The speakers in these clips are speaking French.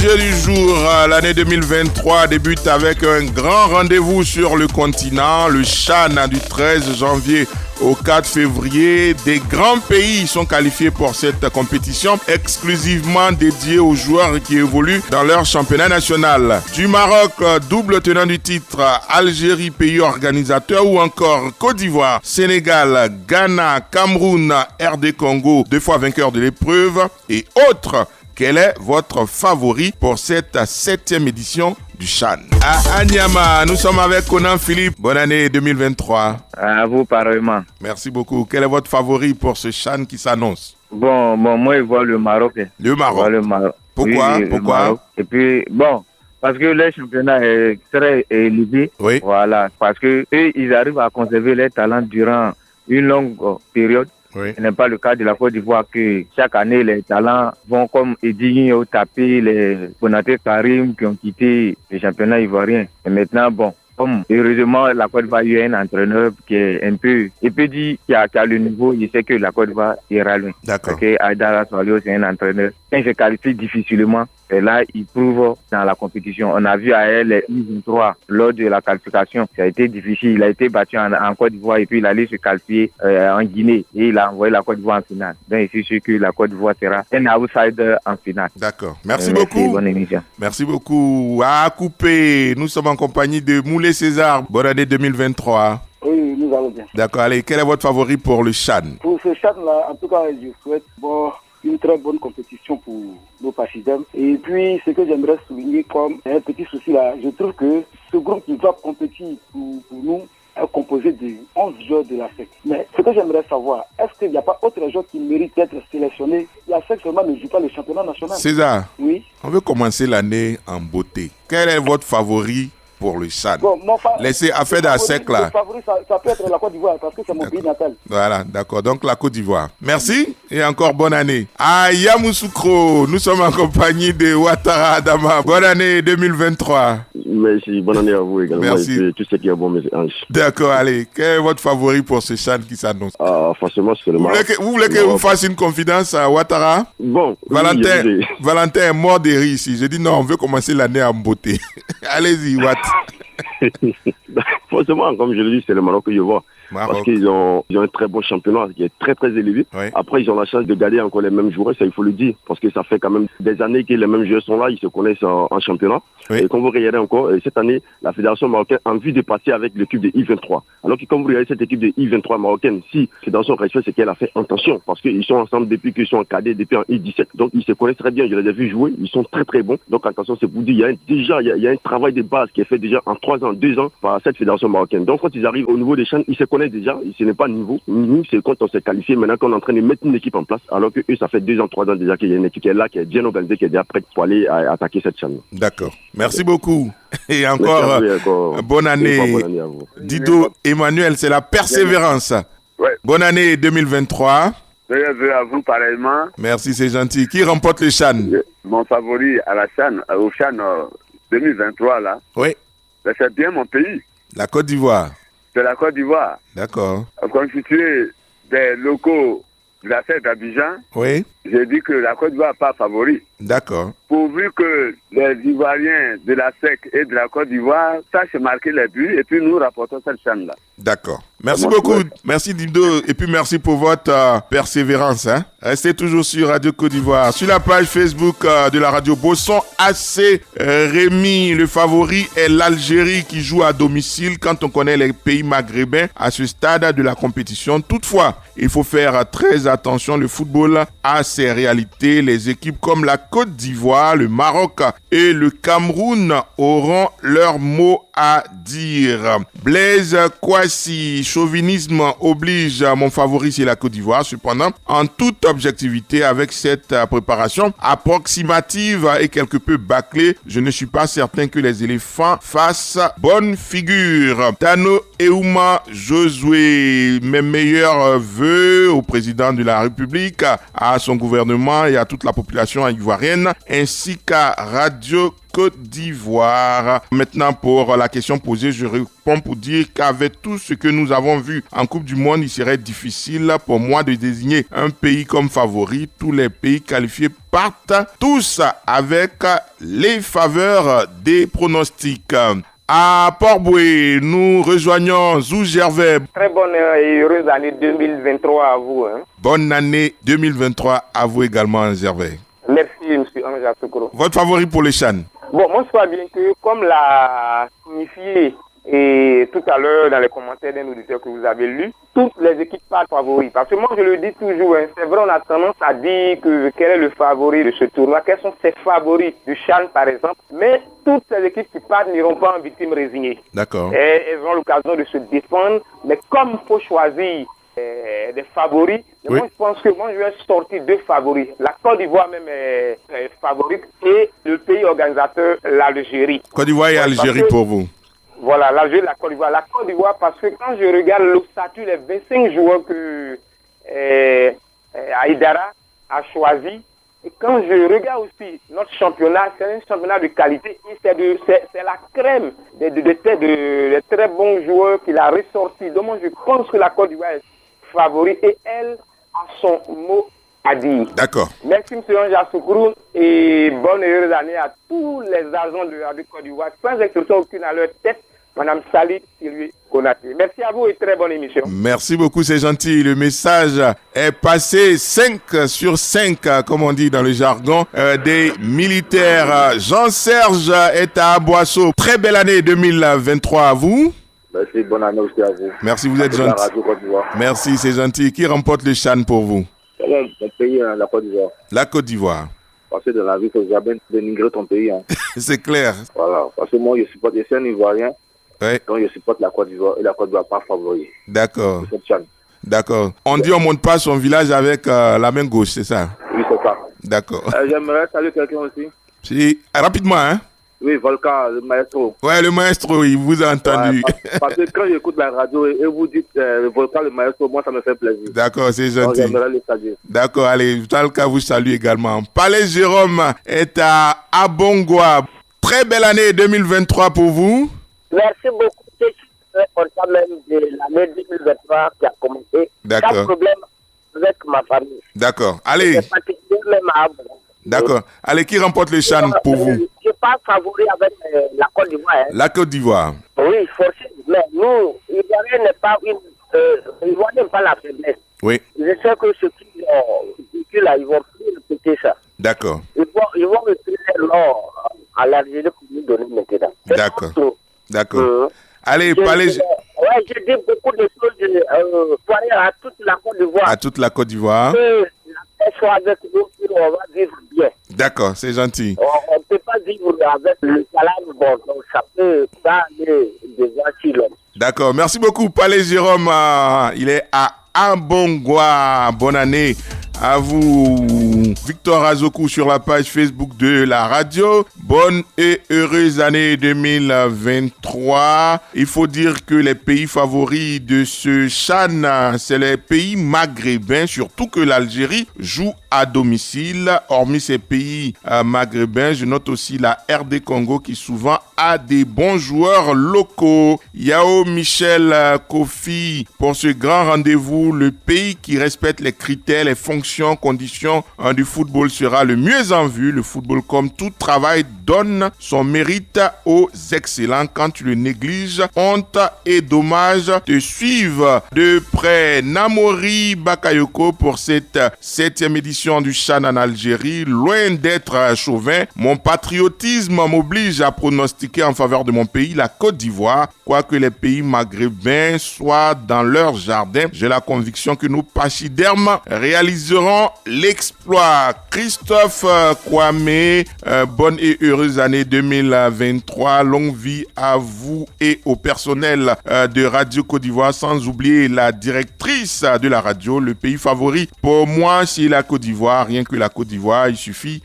sujet du jour, l'année 2023 débute avec un grand rendez-vous sur le continent, le CHAN du 13 janvier au 4 février. Des grands pays sont qualifiés pour cette compétition exclusivement dédiée aux joueurs qui évoluent dans leur championnat national. Du Maroc, double tenant du titre, Algérie, pays organisateur, ou encore Côte d'Ivoire, Sénégal, Ghana, Cameroun, RD Congo, 2 fois vainqueur de l'épreuve et autres. Quel est votre favori pour cette 7e édition du CHAN? À Anyama, nous sommes avec Conan Philippe. Bonne année 2023. À vous, pareillement. Merci beaucoup. Quel est votre favori pour ce CHAN qui s'annonce? Bon, moi, je vois le Maroc. Le Maroc. Pourquoi? Oui, Pourquoi? Maroc. Et puis, parce que le championnat est très élevé. Oui. Voilà, parce que eux, ils arrivent à conserver leur talent durant une longue période. Oui. Ce n'est pas le cas de la Côte d'Ivoire que chaque année, les talents vont comme Eddy au tapis, les Bonaté Karim qui ont quitté le championnat ivoirien. Et maintenant, comme heureusement, la Côte d'Ivoire a eu un entraîneur qui est un peu, il peut dire qui a le niveau, il sait que la Côte d'Ivoire ira loin. D'accord. Parce que Aïdara Swalio, c'est un entraîneur. Quand il se qualifie difficilement, et là, il prouve dans la compétition. On a vu à elle les U23 lors de la qualification. Ça a été difficile. Il a été battu en Côte d'Ivoire et puis il allait se qualifier en Guinée et il a envoyé la Côte d'Ivoire en finale. Donc, je suis sûr que la Côte d'Ivoire sera un outsider en finale. D'accord. Merci beaucoup. Bonne émission. Merci beaucoup. À couper, nous sommes en compagnie de Moulé César. Bonne année 2023. Oui, nous allons bien. D'accord. Allez, quel est votre favori pour le CHAN? Pour ce CHAN-là, en tout cas, je souhaite une très bonne compétition pour nos partisans. Et puis, ce que j'aimerais souligner comme un petit souci là, je trouve que ce groupe qui va compétir pour nous est composé de 11 joueurs de la SEC. Mais ce que j'aimerais savoir, est-ce qu'il n'y a pas autre joueur qui mérite d'être sélectionné? La SEC seulement ne joue pas le championnat national. César, oui. On veut commencer l'année en beauté. Quel est votre favori pour le CHAN? Laissez affaire de la SEC là. Mon favori, ça peut être la Côte d'Ivoire parce que c'est mon pays natal. Voilà, d'accord. Donc la Côte d'Ivoire. Merci et encore bonne année. À Yamoussoukro, nous sommes en compagnie de Ouattara Adama. Bonne année 2023. Merci, bonne année à vous également. Merci. Et puis, tout ce qui est bon, mes anges. D'accord, allez. Quel est votre favori pour ce CHAN qui s'annonce? Forcément, c'est le Maroc. Vous voulez que vous fasse une confidence à Ouattara? Bon, Valentin est mort de rire ici. Je dis non, on veut commencer l'année en beauté. Allez-y, Watt. Forcément, comme je le dis, c'est le Maroc que je vois. Parce qu'ils ont un très bon championnat qui est très très élevé. Oui. Après, ils ont la chance de garder encore les mêmes joueurs, ça il faut le dire. Parce que ça fait quand même des années que les mêmes joueurs sont là, ils se connaissent en championnat. Oui. Et quand vous regardez encore, cette année, la fédération marocaine a envie de passer avec l'équipe de I23. Alors que quand vous regardez cette équipe de I23 marocaine, si la fédération respecte ce qu'elle a fait, attention, parce qu'ils sont ensemble depuis qu'ils sont en cadet, depuis en I17. Donc ils se connaissent très bien, je les ai vus jouer, ils sont très très bons. Donc attention, c'est pour dire, il y a un travail de base qui est fait déjà en 3 ans, 2 ans par cette fédération marocaine. Donc quand ils arrivent au niveau des chaînes, ils se connaissent déjà, ce n'est pas niveau. Nous, c'est quand on s'est qualifié, maintenant qu'on est en train de mettre une équipe en place, alors que eux, ça fait 2 ans, 3 ans déjà qu'il y a une équipe qui est là, qui est bien organisée, qui est déjà prête pour aller attaquer cette chaîne. D'accord. Merci beaucoup. Et encore, bonne année. Bonne année à vous. Dido Emmanuel, c'est la persévérance. Ouais. Bonne année 2023. Meilleurs à vous pareillement. Merci, c'est gentil. Qui remporte le CHAN? Mon favori à la CHAN, au CHAN 2023 là. Oui. C'est bien mon pays. La Côte d'Ivoire. C'est la Côte d'Ivoire. D'accord. Constitué des locaux de la fête d'Abidjan. Oui. J'ai dit que la Côte d'Ivoire n'est pas favori. D'accord. Pourvu que les Ivoiriens de la SEC et de la Côte d'Ivoire sachent marquer les buts et puis nous rapportons cette chaîne-là. D'accord. Merci beaucoup. Merci Dido et puis merci pour votre persévérance. Restez toujours sur Radio Côte d'Ivoire. Sur la page Facebook de la radio Bosson AC Rémi, le favori est l'Algérie qui joue à domicile quand on connaît les pays maghrébins à ce stade de la compétition. Toutefois, il faut faire très attention. Le football a ses réalités. Les équipes comme la Côte d'Ivoire, le Maroc et le Cameroun auront leur mot à dire. Blaise Kouassi, chauvinisme oblige, mon favori c'est la Côte d'Ivoire. Cependant, en toute objectivité, avec cette préparation approximative et quelque peu bâclée, je ne suis pas certain que les éléphants fassent bonne figure. Tano Euma Josué, mes meilleurs vœux au président de la République, à son gouvernement gouvernement et à toute la population ivoirienne, ainsi qu'à Radio Côte d'Ivoire. Maintenant, pour la question posée, je réponds pour dire qu'avec tout ce que nous avons vu en Coupe du Monde, il serait difficile pour moi de désigner un pays comme favori. Tous les pays qualifiés partent tous avec les faveurs des pronostics. À Port-Boué, nous rejoignons Zou Gervais. Très bonne et heureuse année 2023 à vous. Bonne année 2023 à vous également, Gervais. Merci, M. Anja Soukro. Votre favori pour les CHAN? Bon, moi, je crois bien que, comme l'a signifié et tout à l'heure dans les commentaires d'un auditeur que vous avez lu, toutes les équipes partent favoris. Parce que moi, je le dis toujours, c'est vrai, on a tendance à dire que quel est le favori de ce tournoi, quels sont ses favoris du CHAN, par exemple. Mais toutes ces équipes qui partent n'iront pas en victime résignée. D'accord. Et elles ont l'occasion de se défendre. Mais comme il faut choisir des favoris, oui. Moi, je pense que moi, je vais sortir 2 favoris. La Côte d'Ivoire même est favorite et le pays organisateur, l'Algérie. Côte d'Ivoire et Algérie pour vous? Voilà, l'Algérie et la Côte d'Ivoire. La Côte d'Ivoire, parce que quand je regarde l'ossature, les 25 joueurs que Aïdara a choisi, et quand je regarde aussi notre championnat, c'est un championnat de qualité et c'est la crème des très bons joueurs qu'il a ressorti. Donc moi, je pense que la Côte d'Ivoire est favorite et elle a son mot à dire. D'accord. Merci M. Anja Soukro et bonne et heureuse année à tous les agents de la Côte d'Ivoire, sans exception aucune à leur tête, Madame Sali Sylvie Konaté. Merci à vous et très bonne émission. Merci beaucoup, c'est gentil. Le message est passé 5 sur 5, comme on dit dans le jargon des militaires. Jean-Serge est à Boisseau. Très belle année 2023 à vous. Merci, bonne année aussi à vous. Merci, vous êtes gentil. Merci, c'est gentil. Qui remporte le CHAN pour vous? Mon pays, la Côte d'Ivoire. La Côte d'Ivoire. Parce que dans la vie, il faut jamais dénigrer ton pays. C'est clair. Voilà, parce que moi, je suis un Ivoirien. Ouais. Donc, je supporte la Côte d'Ivoire et la Côte d'Ivoire pas favori. D'accord. D'accord. On dit on ne monte pas son village avec la main gauche, c'est ça? Oui, c'est ça. D'accord. J'aimerais saluer quelqu'un aussi. Si, rapidement, hein? Oui, Volcan, le maestro. Ouais, le maestro, il vous a entendu. Ouais, parce que quand j'écoute la radio et vous dites Volcan, le maestro, moi, ça me fait plaisir. D'accord, c'est gentil. Donc, j'aimerais le saluer. D'accord, allez, dans le cas, vous salue également. Palais Jérôme est à Abongwa. Très belle année 2023 pour vous. Merci beaucoup. Je suis très content même de l'année 2023 qui a commencé. D'accord. Pas de problème avec ma famille. D'accord. Allez. C'est particulier même à Abongwa. D'accord. Allez, qui remporte le CHAN pour vous? Je passe favori avec la Côte d'Ivoire. La Côte d'Ivoire. Oui, forcément. Mais nous, Ivoiriens n'est pas Ivoiriens n'aiment pas la faiblesse. Oui. Je sais que ceux qui vécu là, ils vont plus répéter ça. D'accord. Ils vont retirer l'or à l'Algérie pour nous donner maintenant. D'accord. D'accord. Allez, Palais. Ouais, je dis beaucoup de choses à toute la Côte d'Ivoire. À toute la Côte d'Ivoire. Soit avec nous, on va vivre bien. D'accord, c'est gentil. On ne peut pas vivre avec le salaire, bon, donc ça peut pas aller devant si l'homme. D'accord, merci beaucoup, Palais Jérôme. Il est à Abongwa. Bonne année à vous, Victor Azoku, sur la page Facebook de la radio. Bonne et heureuse année 2023. Il faut dire que les pays favoris de ce CHAN, c'est les pays maghrébins, surtout que l'Algérie joue à domicile. Hormis ces pays maghrébins, je note aussi la RD Congo qui souvent a des bons joueurs locaux. Yao Michel Kofi, pour ce grand rendez-vous, le pays qui respecte les critères, les fonctions, conditions du football sera le mieux en vue. Le football, comme tout travail, donne son mérite aux excellents. Quand tu le négliges, honte et dommage te suivent de près. Namori Bakayoko pour cette 7e édition du CHAN en Algérie. Loin d'être chauvin, mon patriotisme m'oblige à pronostiquer en faveur de mon pays, la Côte d'Ivoire. Quoique les pays maghrébins soient dans leur jardin, j'ai la conviction que nos pachydermes réaliseront l'exploit. Christophe Kwame, bonne et heureuse année 2023. Longue vie à vous et au personnel de Radio Côte d'Ivoire, sans oublier la directrice de la radio. Le pays favori pour moi, c'est la Côte d'Ivoire. Rien que la Côte d'Ivoire, il suffit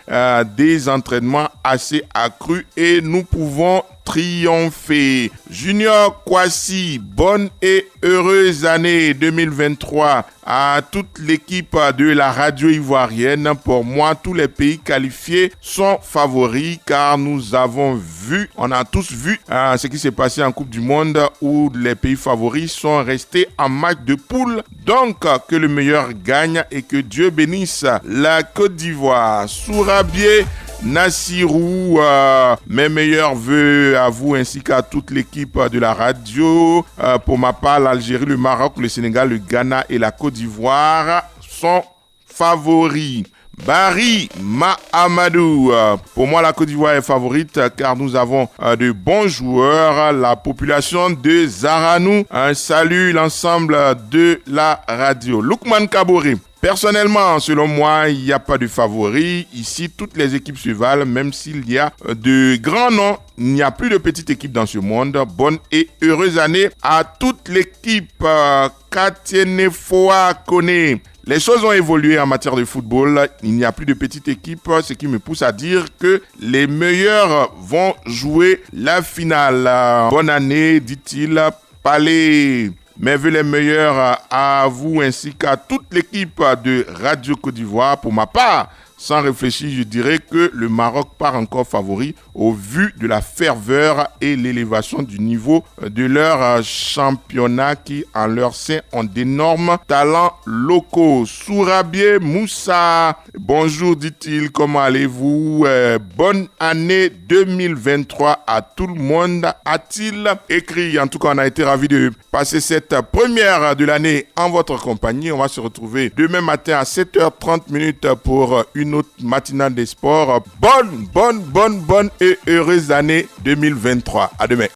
des entraînements assez accrus et nous pouvons triompher. Junior Kwasi, bonne et heureuse année 2023 à toute l'équipe de la radio ivoirienne. Pour moi, tous les pays qualifiés sont favoris car on a tous vu ce qui s'est passé en Coupe du Monde où les pays favoris sont restés en match de poule. Donc, que le meilleur gagne et que Dieu bénisse la Côte d'Ivoire. Sourabié Nassirou, mes meilleurs vœux à vous ainsi qu'à toute l'équipe de la radio. Pour ma part, l'Algérie, le Maroc, le Sénégal, le Ghana et la Côte d'Ivoire sont favoris. Barry Mahamadou, pour moi la Côte d'Ivoire est favorite car nous avons de bons joueurs. La population de Zaranou, un salut l'ensemble de la radio. Lukman Kabore. Personnellement, selon moi, il n'y a pas de favoris. Ici, toutes les équipes se valent, même s'il y a de grands noms. Il n'y a plus de petites équipes dans ce monde. Bonne et heureuse année à toute l'équipe. Katiennefoa Kone. Les choses ont évolué en matière de football. Il n'y a plus de petites équipes, ce qui me pousse à dire que les meilleurs vont jouer la finale. Bonne année, dit-il. Palais. Mes vœux les meilleurs à vous ainsi qu'à toute l'équipe de Radio Côte d'Ivoire. Pour ma part, sans réfléchir, je dirais que le Maroc part encore favori au vu de la ferveur et l'élévation du niveau de leur championnat qui, en leur sein, ont d'énormes talents locaux. Sourabié Moussa, bonjour, dit-il, comment allez-vous? Bonne année 2023 à tout le monde, a-t-il écrit. En tout cas, on a été ravis de passer cette première de l'année en votre compagnie. On va se retrouver demain matin à 7h30 pour une autre matinale des sports. Bonne et heureuse année 2023. À demain.